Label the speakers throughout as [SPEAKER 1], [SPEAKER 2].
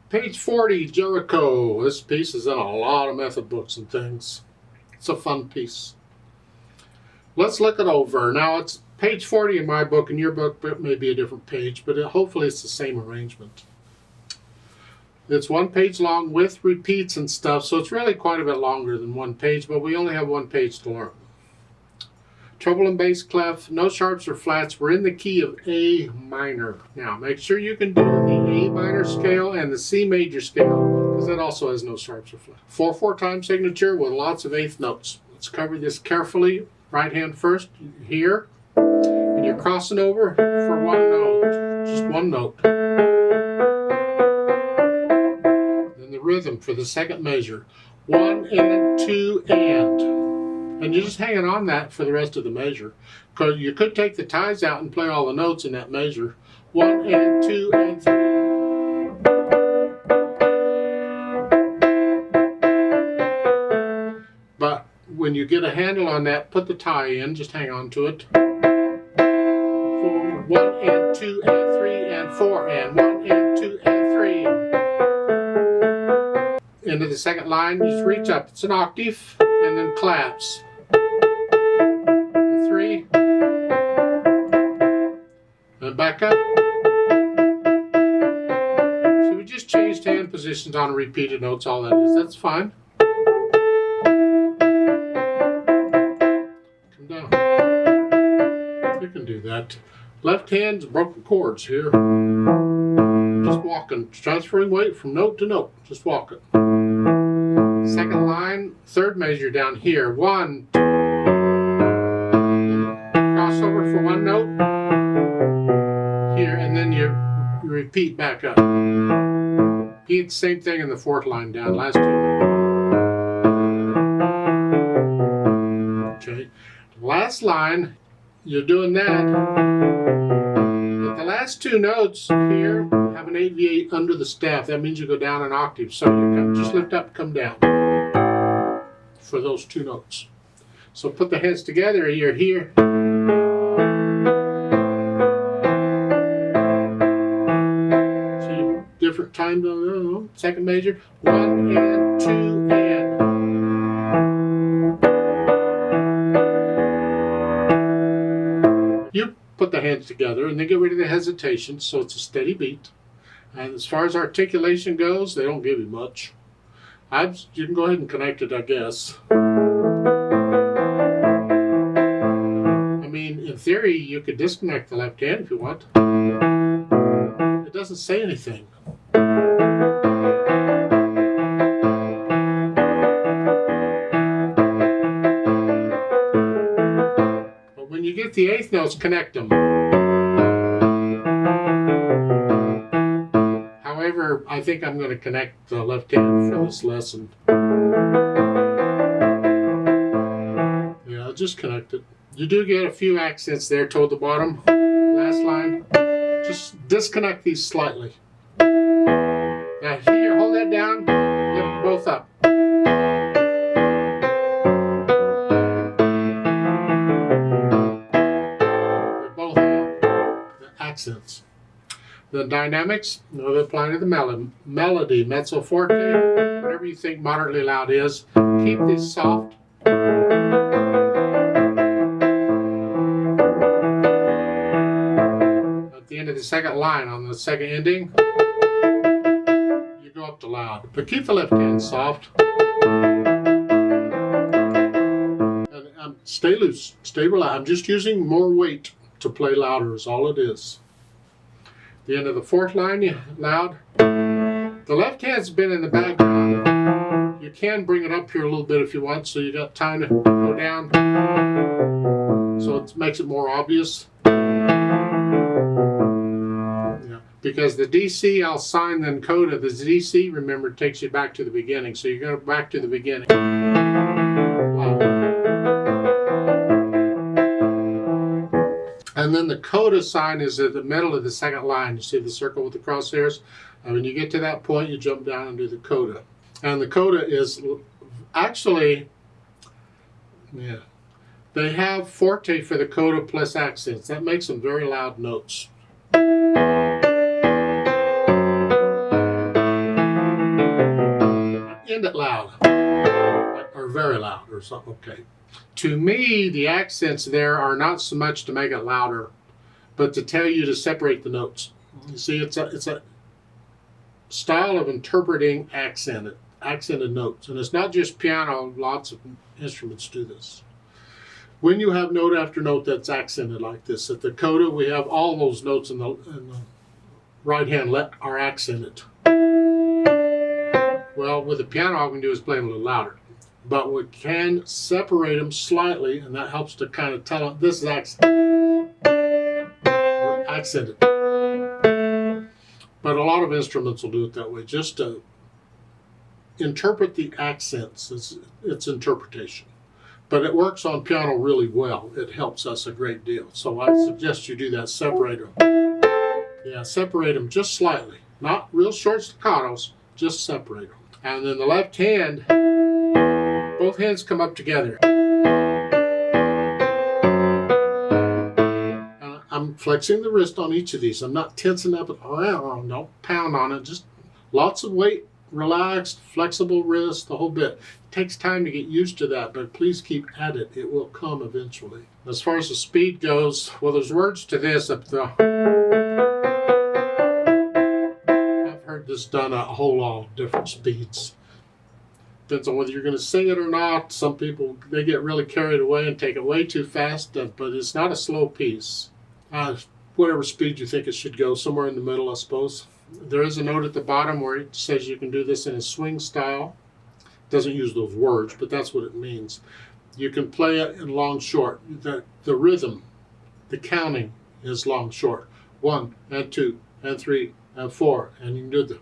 [SPEAKER 1] Page 40, Jericho. This piece is in a lot of method books and things. It's a fun piece. Let's look it over. Now it's page 40 in my book. In your book it may be a different page, but hopefully it's the same arrangement. It's one page long with repeats and stuff, so it's really quite a bit longer than one page, but we only have one page to learn. Treble and bass clef, no sharps or flats. We're in the key of A minor. Now make sure you can do the A minor scale and the C major scale, because that also has no sharps or flats. 4/4 time signature with lots of eighth notes. Let's cover this carefully. Right hand first, here, and you're crossing over for one note, just one note. Then the rhythm for the second measure, 1 and 2 and you're just hanging on that for the rest of the measure, because you could take the ties out and play all the notes in that measure. 1 and 2 and 3. But when you get a handle on that, put the tie in, just hang on to it. 1 and 2 and 3 and 4 and 1 and 2 and 3. Into the second line, you just reach up. It's an octave and then claps. 3 and back up. So we just changed hand positions on repeated notes, all that is. That's fine. Come down. You can do that. Left hand's broken chords here. Just walking, transferring weight from note to note. Just walking. Second line, third measure down here. 1, 2. Crossover for one note here, and then you repeat back up. You get the same thing in the fourth line down, last two. Okay, last line, you're doing that. But the last two notes here have an 8/8 under the staff. That means you go down an octave. So you just lift up, come down for those two notes. So put the hands together, you're here. See, different times on the second measure. 1 and 2 and. You put the hands together and then get rid of the hesitation, so it's a steady beat. And as far as articulation goes, they don't give you much. You can go ahead and connect it, I guess. I mean, in theory, you could disconnect the left hand if you want. It doesn't say anything. But when you get the eighth notes, connect them. However, I think I'm going to connect the left hand for this lesson. Yeah, I'll just connect it. You do get a few accents there toward the bottom. Last line. Just disconnect these slightly. Now here, hold that down. Lift them both up. They both have the accents. The dynamics, they apply to the melody, mezzo forte, whatever you think moderately loud is. Keep these soft. At the end of the second line, on the second ending, you go up to loud. But keep the left hand soft. And stay loose, stay relaxed. I'm just using more weight to play louder is all it is. The end of the fourth line, loud. The left hand's been in the background. You can bring it up here a little bit if you want, so you got time to go down. So it makes it more obvious. Yeah. Because the DC, I'll sign then coda. The DC, remember, takes you back to the beginning. So you're going to back to the beginning. Loud. And then the coda sign is at the middle of the second line. You see the circle with the crosshairs? And when you get to that point, you jump down and do the coda. And the coda is actually, yeah, they have forte for the coda plus accents. That makes them very loud notes. it loud, or very loud, or something. Okay. To me, the accents there are not so much to make it louder, but to tell you to separate the notes. You see, it's a style of interpreting accented notes, and it's not just piano. Lots of instruments do this. When you have note after note that's accented like this, at the coda we have all those notes in the right hand are accented. Well, with the piano, all we can do is play them a little louder, but we can separate them slightly, and that helps to kind of tell them this is accented. But a lot of instruments will do it that way, just to interpret the accents. It's interpretation. But it works on piano really well. It helps us a great deal. So I suggest you do that. Separate them. Yeah, separate them just slightly. Not real short staccatos, just separate them. And then the left hand, both hands come up together. And I'm flexing the wrist on each of these. I'm not tensing up around. Don't pound on it. Just lots of weight. Relaxed, flexible wrist, the whole bit. It takes time to get used to that, but please keep at it. It will come eventually. As far as the speed goes, well, there's words to this. I've heard this done a whole lot of different speeds. Depends on whether you're going to sing it or not. Some people, they get really carried away and take it way too fast, but it's not a slow piece. Whatever speed you think it should go, somewhere in the middle, I suppose. There is a note at the bottom where it says you can do this in a swing style. It doesn't use those words, but that's what it means. You can play it in long short. The rhythm, the counting is long short. 1 and 2 and 3 and 4, and you can do the.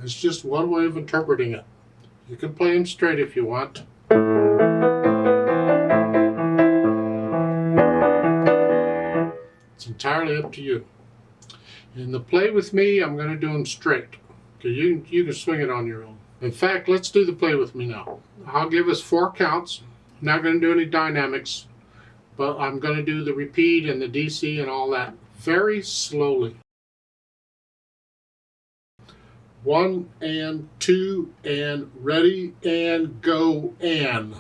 [SPEAKER 1] It's just one way of interpreting it. You can play them straight if you want. It's entirely up to you. In the play with me, I'm going to do them straight. Okay, you can swing it on your own. In fact, let's do the play with me now. I'll give us 4 counts. I'm not going to do any dynamics, but I'm going to do the repeat and the DC and all that very slowly. 1 and 2 and ready and go and.